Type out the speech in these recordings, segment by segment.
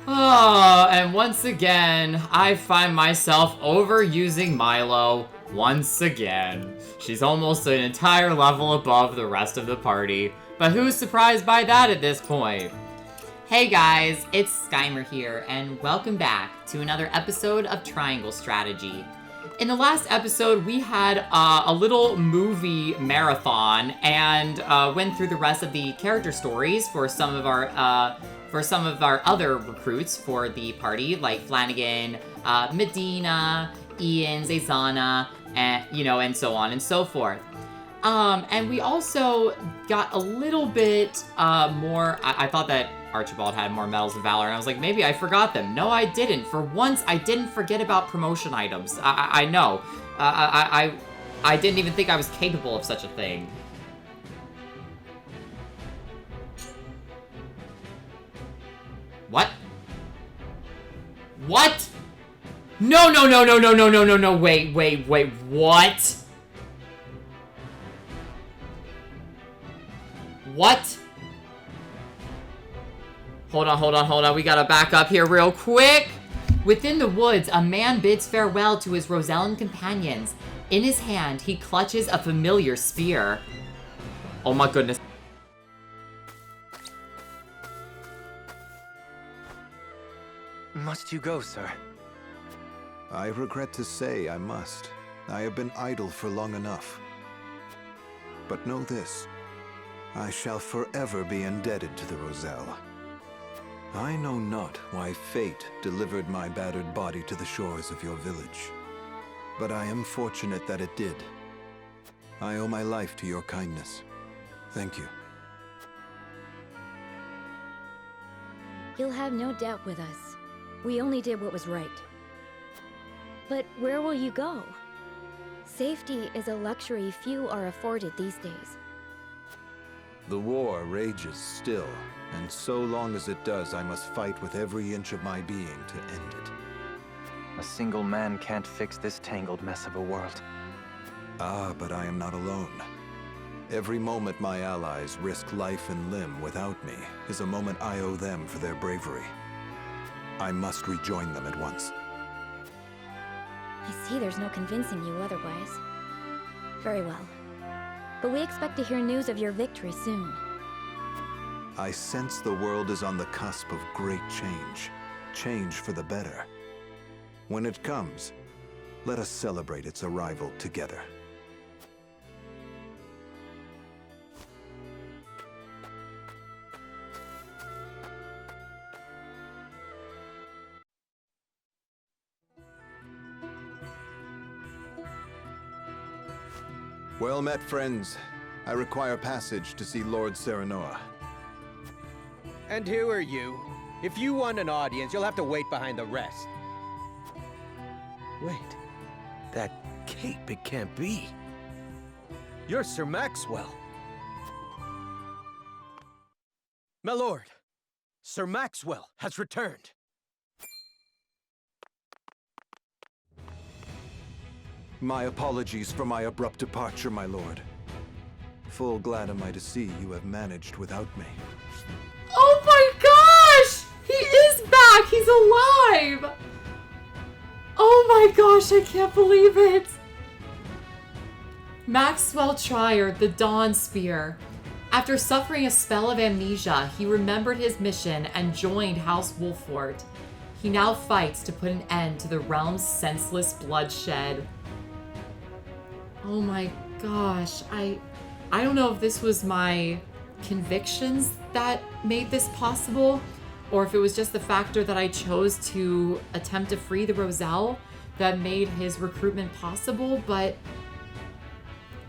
Oh, and once again, I find myself overusing Milo once again. She's almost an entire level above the rest of the party, but who's surprised by that at this point? Hey guys, it's Skymer here, and welcome back to another episode of Triangle Strategy. In the last episode, we had a little movie marathon and went through the rest of the character stories for some of our other recruits for the party, like Flanagan, Medina, Ian, Zazana, and so on and so forth. And we also got a little bit more. I thought that Archibald had more medals of valor, and I was like, maybe I forgot them. No, I didn't. For once, I didn't forget about promotion items. I know. I didn't even think I was capable of such a thing. What? What? No, wait, what? What? Hold on, we gotta back up here real quick. Within the woods, a man bids farewell to his Rosellan companions. In his hand, he clutches a familiar spear. Oh my goodness. Must you go, sir? I regret to say I must. I have been idle for long enough. But know this, I shall forever be indebted to the Roselle. I know not why fate delivered my battered body to the shores of your village, but I am fortunate that it did. I owe my life to your kindness. Thank you. You'll have no doubt with us. We only did what was right. But where will you go? Safety is a luxury few are afforded these days. The war rages still, and so long as it does, I must fight with every inch of my being to end it. A single man can't fix this tangled mess of a world. Ah, but I am not alone. Every moment my allies risk life and limb without me is a moment I owe them for their bravery. I must rejoin them at once. I see there's no convincing you otherwise. Very well. But we expect to hear news of your victory soon. I sense the world is on the cusp of great change. Change for the better. When it comes, let us celebrate its arrival together. Well met, friends. I require passage to see Lord Serenoa. And who are you? If you want an audience, you'll have to wait behind the rest. Wait. That cape, it can't be. You're Sir Maxwell. My lord, Sir Maxwell has returned. My apologies for my abrupt departure, my lord. Full glad am I to see you have managed without me. Oh my gosh! He is back! He's alive! Oh my gosh, I can't believe it! Maxwell Trier, the Dawn Spear. After suffering a spell of amnesia, he remembered his mission and joined House Wolfort. He now fights to put an end to the realm's senseless bloodshed. Oh my gosh, I don't know if this was my convictions that made this possible, or if it was just the factor that I chose to attempt to free the Roselle that made his recruitment possible, but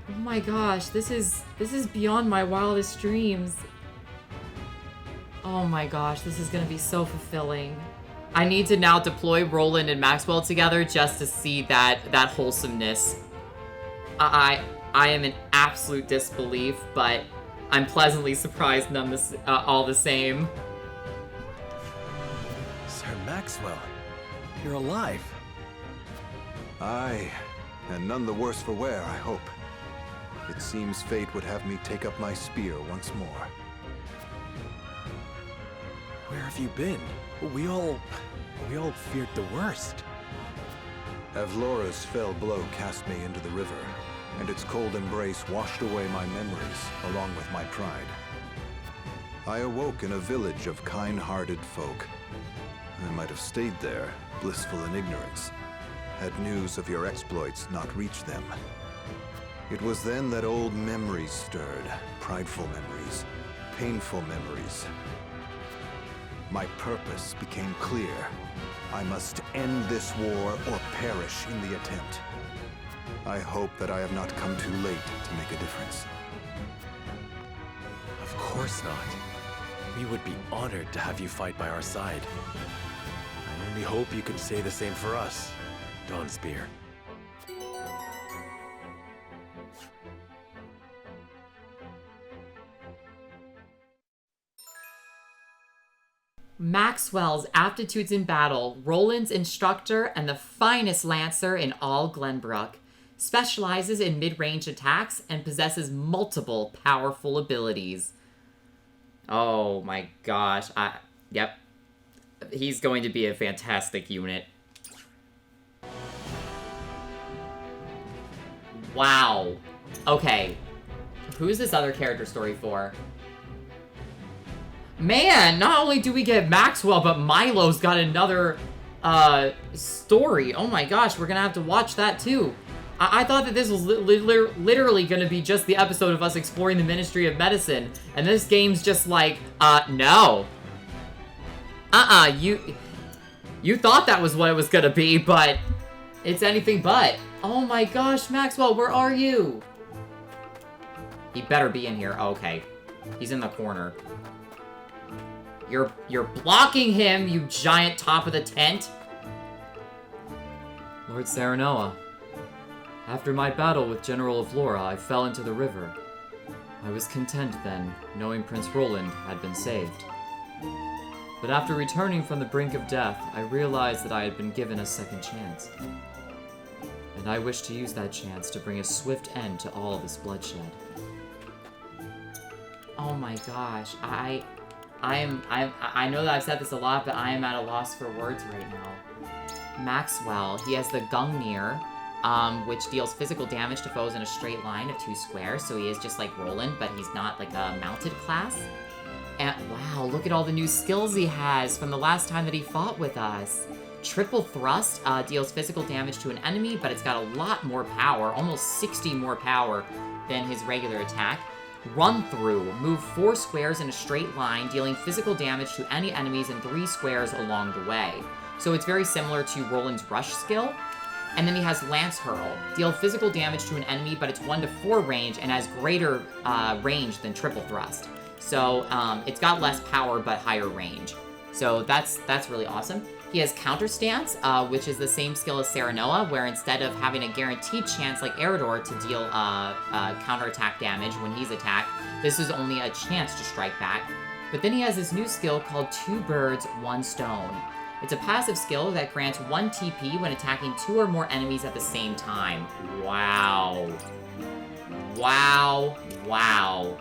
oh my gosh, this is beyond my wildest dreams. Oh my gosh, this is gonna be so fulfilling. I need to now deploy Roland and Maxwell together just to see that wholesomeness. I am in absolute disbelief, but I'm pleasantly surprised all the same. Sir Maxwell, you're alive. Aye, and none the worse for wear, I hope. It seems fate would have me take up my spear once more. Where have have you been? We all feared the worst. Avlora's fell blow cast me into the river, and its cold embrace washed away my memories, along with my pride. I awoke in a village of kind-hearted folk. I might have stayed there, blissful in ignorance, had news of your exploits not reached them. It was then that old memories stirred, prideful memories, painful memories. My purpose became clear. I must end this war or perish in the attempt. I hope that I have not come too late to make a difference. Of course not. We would be honored to have you fight by our side. I only hope you can say the same for us, Dawnspear. Maxwell's aptitudes in battle, Roland's instructor and the finest lancer in all Glenbrook, specializes in mid-range attacks and possesses multiple powerful abilities. Oh my gosh, yep. He's going to be a fantastic unit. Wow. Okay. Who's this other character story for? Man, not only do we get Maxwell, but Milo's got another story. Oh my gosh, we're gonna have to watch that too. I thought that this was literally gonna be just the episode of us exploring the Ministry of Medicine, and this game's just like, no. You thought that was what it was gonna be, but it's anything but. Oh my gosh, Maxwell, where are you? He better be in here. Oh, okay. He's in the corner. You're blocking him, you giant top of the tent. Lord Serenoa, after my battle with General Aelfric, I fell into the river. I was content then, knowing Prince Roland had been saved. But after returning from the brink of death, I realized that I had been given a second chance. And I wish to use that chance to bring a swift end to all this bloodshed. Oh my gosh, I know that I've said this a lot, but I am at a loss for words right now. Maxwell, he has the Gungnir, which deals physical damage to foes in a straight line of 2 squares, so he is just like Roland, but he's not like a mounted class. And wow, look at all the new skills he has from the last time that he fought with us. Triple Thrust deals physical damage to an enemy, but it's got a lot more power, almost 60 more power than his regular attack. Run Through, move 4 squares in a straight line, dealing physical damage to any enemies in 3 squares along the way. So it's very similar to Roland's Rush skill. And then he has Lance Hurl, deal physical damage to an enemy, but it's 1 to 4 range and has greater range than Triple Thrust. So it's got less power but higher range. So that's really awesome. He has Counter Stance, which is the same skill as Serenoa, where instead of having a guaranteed chance like Eridor to deal counterattack damage when he's attacked, this is only a chance to strike back. But then he has this new skill called 2 Birds, 1 Stone. It's a passive skill that grants 1 TP when attacking 2 or more enemies at the same time. Wow. Wow. Wow.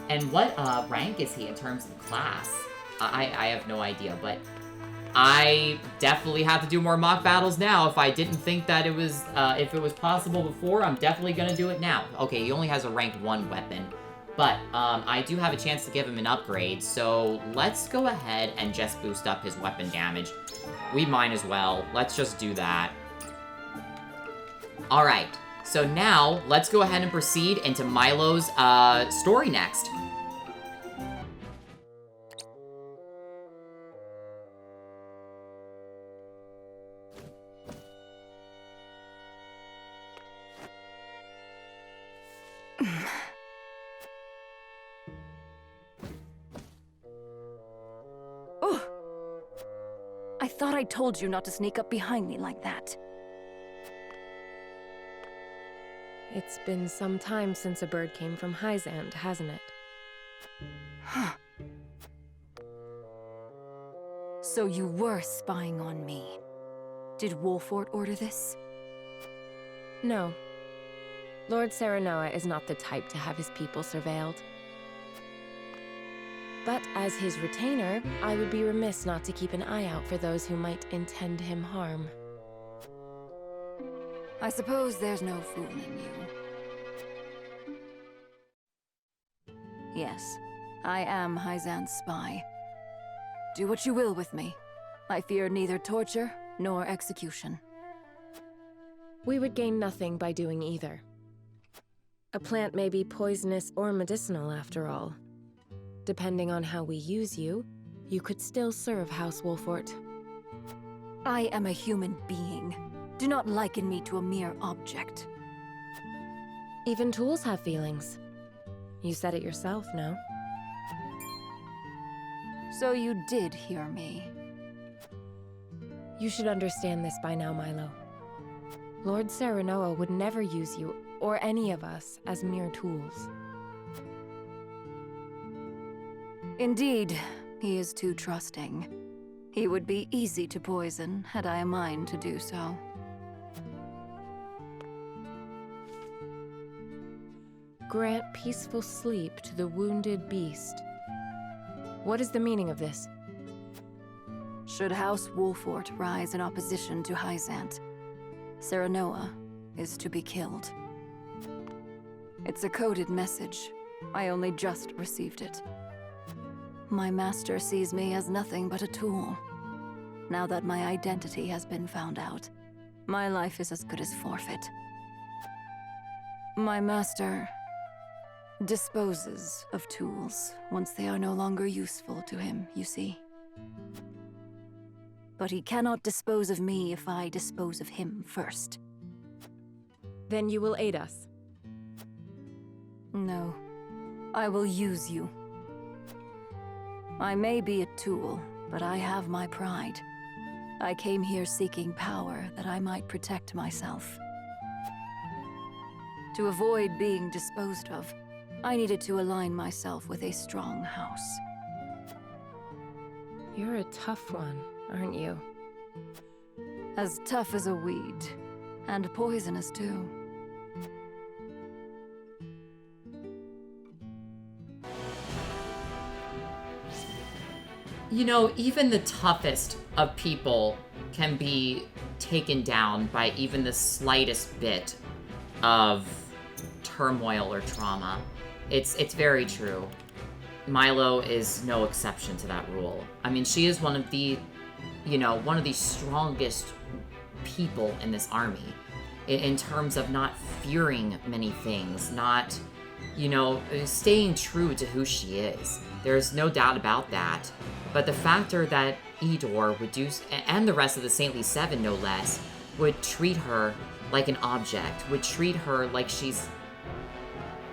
And what rank is he in terms of class? I have no idea, but I definitely have to do more mock battles now. If I didn't think that it was, if it was possible before, I'm definitely gonna do it now. Okay, he only has a rank 1 weapon, but I do have a chance to give him an upgrade, so let's go ahead and just boost up his weapon damage. We might as well. Let's just do that. Alright, so now let's go ahead and proceed into Milo's story next. I thought I told you not to sneak up behind me like that. It's been some time since a bird came from Hyzand, hasn't it? Huh. So you were spying on me. Did Wolfort order this? No. Lord Serenoa is not the type to have his people surveilled. But as his retainer, I would be remiss not to keep an eye out for those who might intend him harm. I suppose there's no fooling you. Yes, I am Hyzan's spy. Do what you will with me. I fear neither torture nor execution. We would gain nothing by doing either. A plant may be poisonous or medicinal after all. Depending on how we use you, you could still serve House Wolfort. I am a human being. Do not liken me to a mere object. Even tools have feelings. You said it yourself, no? So you did hear me. You should understand this by now, Milo. Lord Serenoa would never use you, or any of us, as mere tools. Indeed, he is too trusting. He would be easy to poison, had I a mind to do so. Grant peaceful sleep to the wounded beast. What is the meaning of this? Should House Wolfort rise in opposition to Hyzant, Serenoa is to be killed. It's a coded message. I only just received it. My master sees me as nothing but a tool. Now that my identity has been found out, my life is as good as forfeit. My master disposes of tools once they are no longer useful to him, you see. But he cannot dispose of me if I dispose of him first. Then you will aid us. No, I will use you. I may be a tool, but I have my pride. I came here seeking power that I might protect myself. To avoid being disposed of, I needed to align myself with a strong house. You're a tough one, aren't you? As tough as a weed, and poisonous too. You know, even the toughest of people can be taken down by even the slightest bit of turmoil or trauma. It's very true. Milo is no exception to that rule. I mean, she is one of the strongest people in this army in terms of not fearing many things, not, staying true to who she is. There's no doubt about that. But the factor that Idor would do, and the rest of the Saintly Seven no less, would treat her like an object, would treat her like she's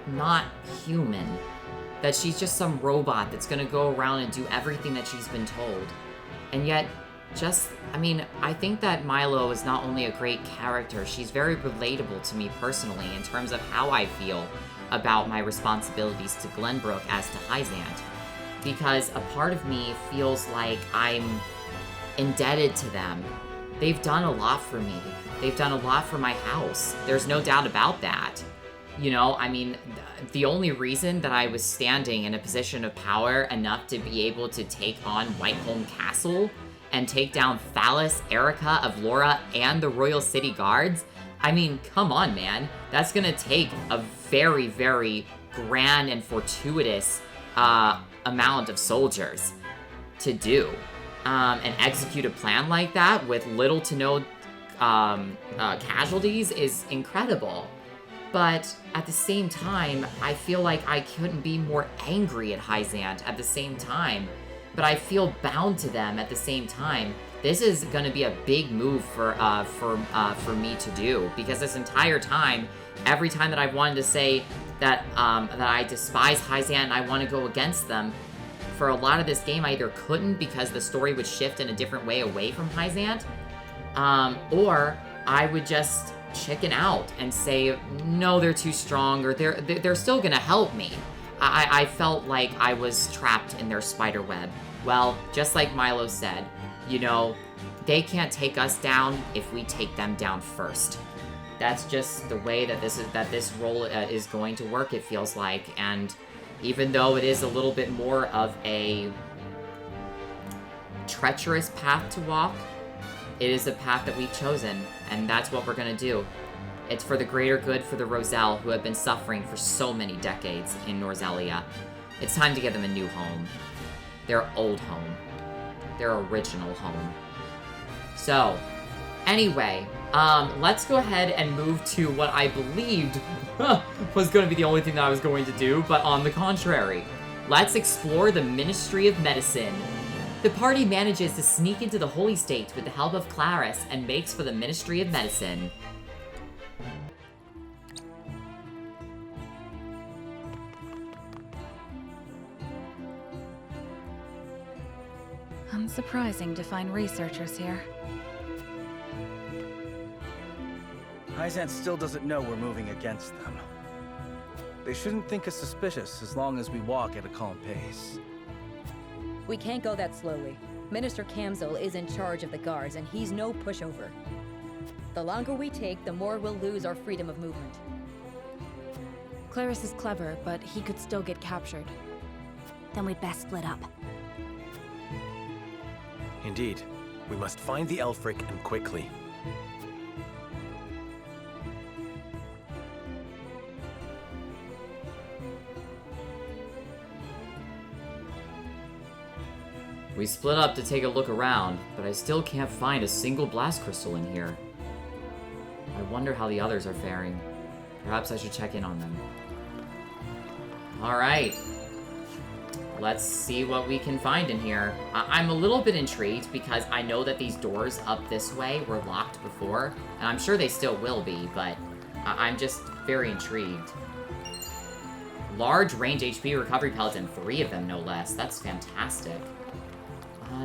not human, that she's just some robot that's gonna go around and do everything that she's been told. And yet, I think that Milo is not only a great character, she's very relatable to me personally in terms of how I feel about my responsibilities to Glenbrook as to Hyzant. Because a part of me feels like I'm indebted to them. They've done a lot for me. They've done a lot for my house. There's no doubt about that. The only reason that I was standing in a position of power enough to be able to take on Whiteholm Castle and take down Phallus, Erica of Laura, and the Royal City Guards, come on, man. That's gonna take a very, very grand and fortuitous amount of soldiers to do. And execute a plan like that with little to no casualties is incredible. But at the same time, I feel like I couldn't be more angry at Hyzant at the same time. But I feel bound to them at the same time. This is going to be a big move for me to do, because this entire time, every time that I've wanted to say that I despise Hyzant and I want to go against them, for a lot of this game I either couldn't because the story would shift in a different way away from Hyzant, or I would just chicken out and say, no, they're too strong, or they're still gonna help me. I felt like I was trapped in their spider web. Well, just like Milo said, they can't take us down if we take them down first. That's just the way that this role is going to work, it feels like. And Even though it is a little bit more of a treacherous path to walk, it is a path that we've chosen, and that's what we're gonna do. It's for the greater good for the Roselle, who have been suffering for so many decades in Norzelia. It's time to give them a new home. Their old home. Their original home. So, anyway, let's go ahead and move to what I believed was going to be the only thing that I was going to do, but on the contrary. Let's explore the Ministry of Medicine. The party manages to sneak into the Holy State with the help of Claris and makes for the Ministry of Medicine. Unsurprising to find researchers here. Hyzant still doesn't know we're moving against them. They shouldn't think us suspicious as long as we walk at a calm pace. We can't go that slowly. Minister Kamzel is in charge of the guards, and he's no pushover. The longer we take, the more we'll lose our freedom of movement. Claris is clever, but he could still get captured. Then we'd best split up. Indeed. We must find the Aelfric and quickly. We split up to take a look around, but I still can't find a single blast crystal in here. I wonder how the others are faring. Perhaps I should check in on them. Alright. Let's see what we can find in here. I'm a little bit intrigued because I know that these doors up this way were locked before, and I'm sure they still will be, but I'm just very intrigued. Large range HP recovery pellets, and 3 of them, no less. That's fantastic.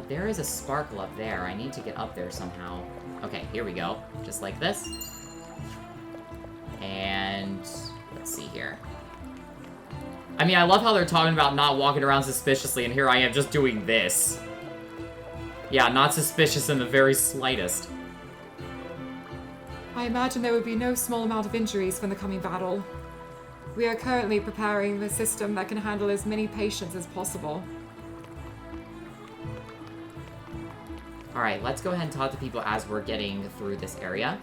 There is a sparkle up there. I need to get up there somehow. Okay, here we go. Just like this. And let's see here. I mean, I love how they're talking about not walking around suspiciously, and here I am just doing this. Yeah, not suspicious in the very slightest. I imagine there would be no small amount of injuries from the coming battle. We are currently preparing the system that can handle as many patients as possible. Alright, let's go ahead and talk to people as we're getting through this area.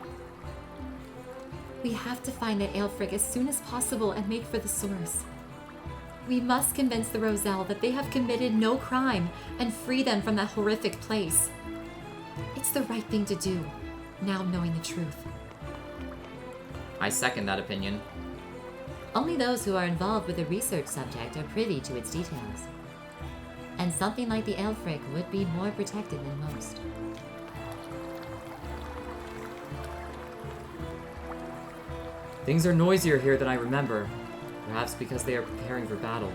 We have to find the Aelfric as soon as possible and make for the source. We must convince the Roselle that they have committed no crime and free them from that horrific place. It's the right thing to do, now knowing the truth. I second that opinion. Only those who are involved with the research subject are privy to its details. And something like the Aelfric would be more protected than most. Things are noisier here than I remember. Perhaps because they are preparing for battle.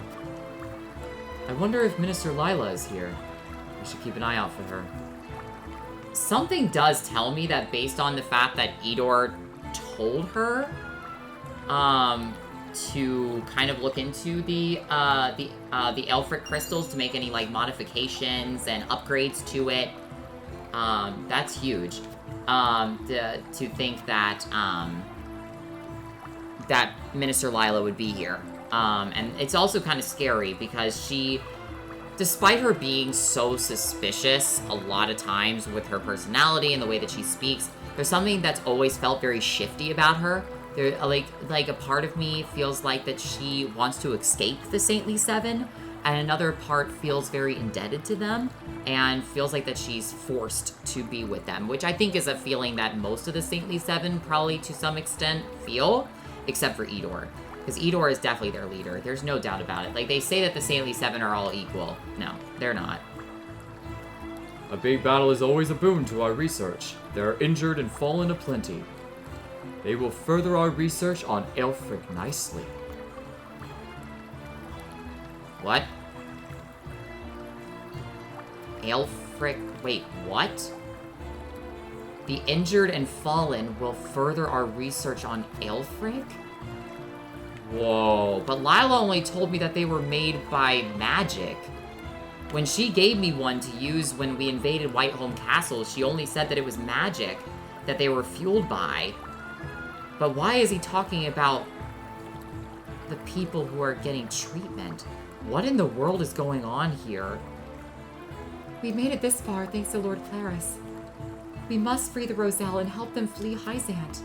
I wonder if Minister Lila is here. I should keep an eye out for her. Something does tell me that based on the fact that Edor told her to kind of look into the Aelfric crystals to make any like modifications and upgrades to it. That's huge. To think that that Minister Lila would be here. And it's also kind of scary because she, despite her being so suspicious a lot of times with her personality and the way that she speaks, there's something that's always felt very shifty about her. There, like a part of me feels like that she wants to escape the Saintly Seven, and another part feels very indebted to them, and feels like that she's forced to be with them, which I think is a feeling that most of the Saintly Seven probably to some extent feel, except for Edor. Because Edor is definitely their leader, there's no doubt about it. Like, they say that the Saintly Seven are all equal. No, they're not. A big battle is always a boon to our research. There are injured and fallen aplenty. They will further our research on Aelfric nicely. What? Aelfric... Wait, what? The injured and fallen will further our research on Aelfric? Whoa, but Lila only told me that they were made by magic. When she gave me one to use when we invaded Whiteholm Castle, she only said that it was magic that they were fueled by. But why is he talking about the people who are getting treatment. What in the world is going on here? We made it this far thanks to Lord Claris. We must free the Roselle and help them flee Hyzant.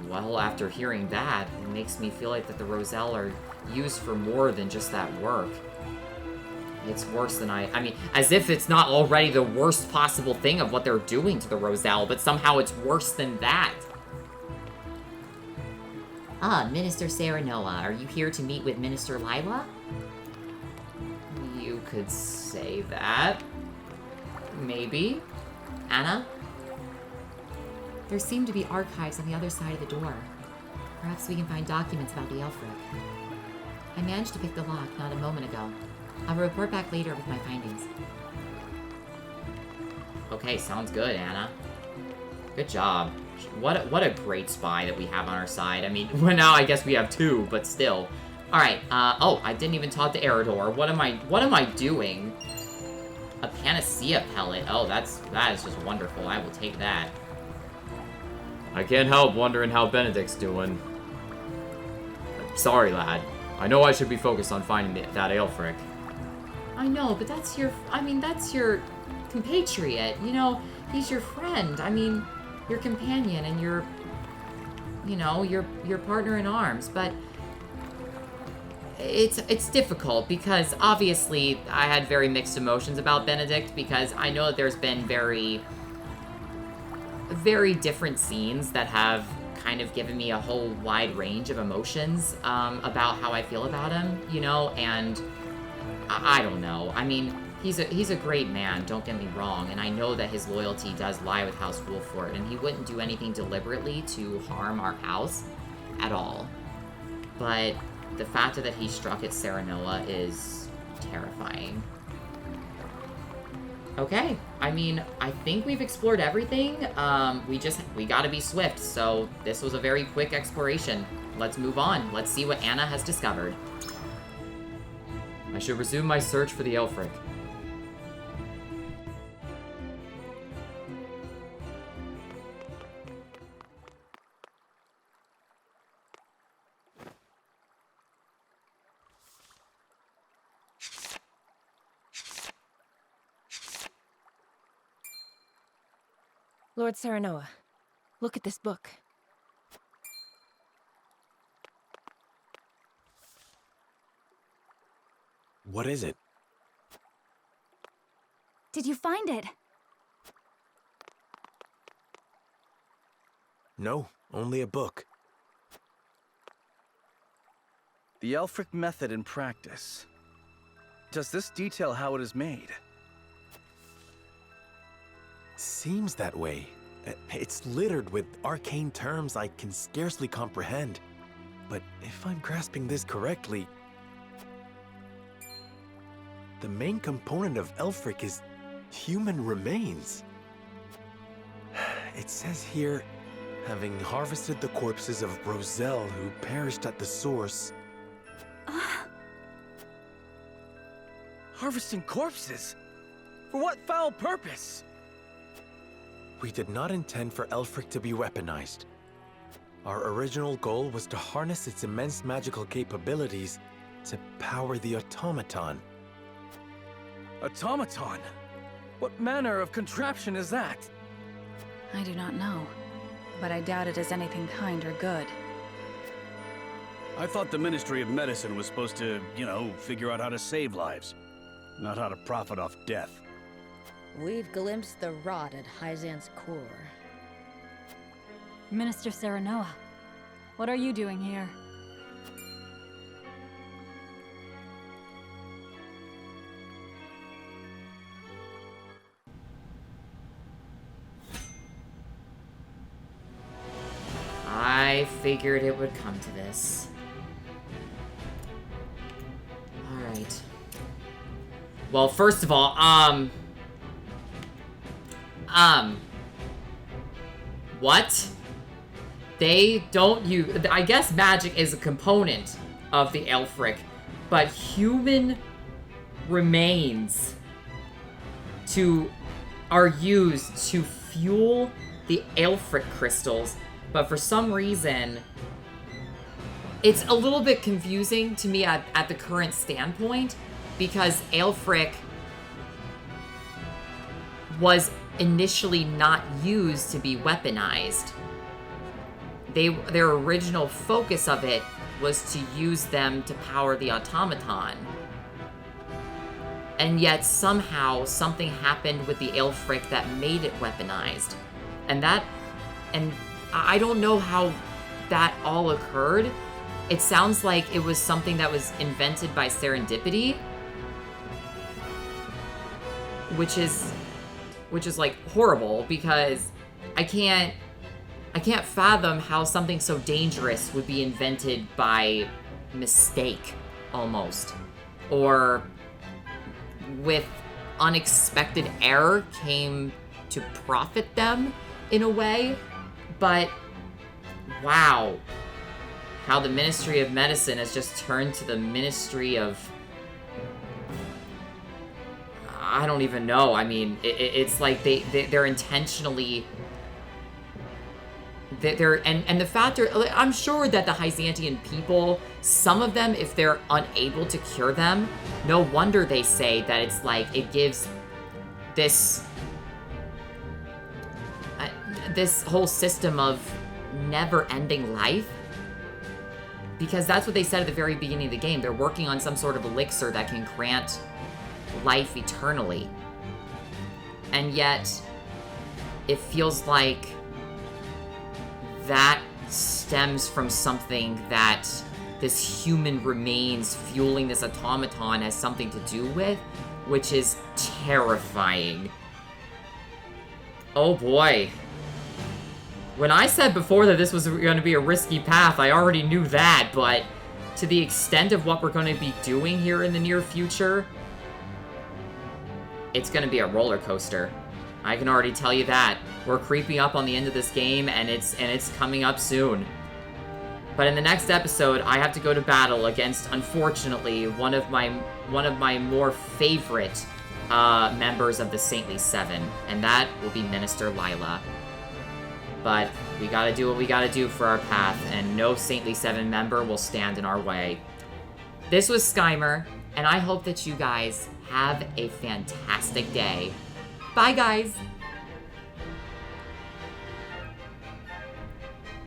Well, after hearing that, it makes me feel like that the Roselle are used for more than just that work. It's worse than I mean, as if it's not already the worst possible thing of what they're doing to the Roselle, but somehow it's worse than that. Ah, Minister Serenoa, are you here to meet with Minister Lila? You could say that. Maybe. Anna? There seem to be archives on the other side of the door. Perhaps we can find documents about the Aelfric. I managed to pick the lock not a moment ago. I'll report back later with my findings. Okay, sounds good, Anna. Good job. What a great spy that we have on our side. I mean, well, now I guess we have two, but still. All right. Oh, I didn't even talk to Eridor. What am I doing? A panacea pellet. Oh, that is just wonderful. I will take that. I can't help wondering how Benedict's doing. Sorry, lad. I know I should be focused on finding that Aelfric. I know, but that's your compatriot. You know, he's your friend. I mean, your companion and your partner in arms. But it's difficult because obviously I had very mixed emotions about Benedict because I know that there's been very, very different scenes that have kind of given me a whole wide range of emotions about how I feel about him, you know, and I don't know. I mean, he's a great man, don't get me wrong, and I know that his loyalty does lie with House Wolford, and he wouldn't do anything deliberately to harm our house at all. But the fact that he struck at Serenoa is terrifying. Okay, I mean, I think we've explored everything. We gotta be swift, so this was a very quick exploration. Let's move on. Let's see what Anna has discovered. I should resume my search for the Aelfric. Lord Serenoa, look at this book. What is it? Did you find it? No, only a book. The Elfrik Method in practice. Does this detail how it is made? Seems that way. It's littered with arcane terms I can scarcely comprehend. But if I'm grasping this correctly, the main component of Aelfric is human remains. It says here, having harvested the corpses of Roselle who perished at the source. Harvesting corpses? For what foul purpose? We did not intend for Aelfric to be weaponized. Our original goal was to harness its immense magical capabilities to power the automaton. Automaton? What manner of contraption is that? I do not know, but I doubt it is anything kind or good. I thought the Ministry of Medicine was supposed to, you know, figure out how to save lives, not how to profit off death. We've glimpsed the rot at Hyzant's core. Minister Serenoa, what are you doing here? I figured it would come to this. Alright. Well, first of all, what? They don't use... I guess magic is a component of the Aelfric, but human remains are used to fuel the Aelfric crystals, but for some reason, it's a little bit confusing to me at the current standpoint, because Aelfric was initially not used to be weaponized. Their original focus of it was to use them to power the automaton. And yet somehow something happened with the Aelfric that made it weaponized. And I don't know how that all occurred. It sounds like it was something that was invented by serendipity, which is like horrible, because I can't fathom how something so dangerous would be invented by mistake, almost, or with unexpected error came to profit them in a way. But wow, how the Ministry of Medicine has just turned to the Ministry of, I don't even know. I mean, it's like they're intentionally, and the fact I'm sure that the Hyzantian people, some of them, if they're unable to cure them, no wonder they say that it's like it gives this whole system of never-ending life. Because that's what they said at the very beginning of the game. They're working on some sort of elixir that can grant life eternally. And yet, it feels like that stems from something that this human remains fueling this automaton has something to do with, which is terrifying. Oh boy. When I said before that this was going to be a risky path, I already knew that, but to the extent of what we're going to be doing here in the near future, it's going to be a roller coaster. I can already tell you that. We're creeping up on the end of this game, and it's coming up soon. But in the next episode, I have to go to battle against, unfortunately, one of my more favorite members of the Saintly Seven, and that will be Minister Lila. But we gotta do what we gotta do for our path, and no Saintly Seven member will stand in our way. This was Skymer, and I hope that you guys have a fantastic day. Bye, guys!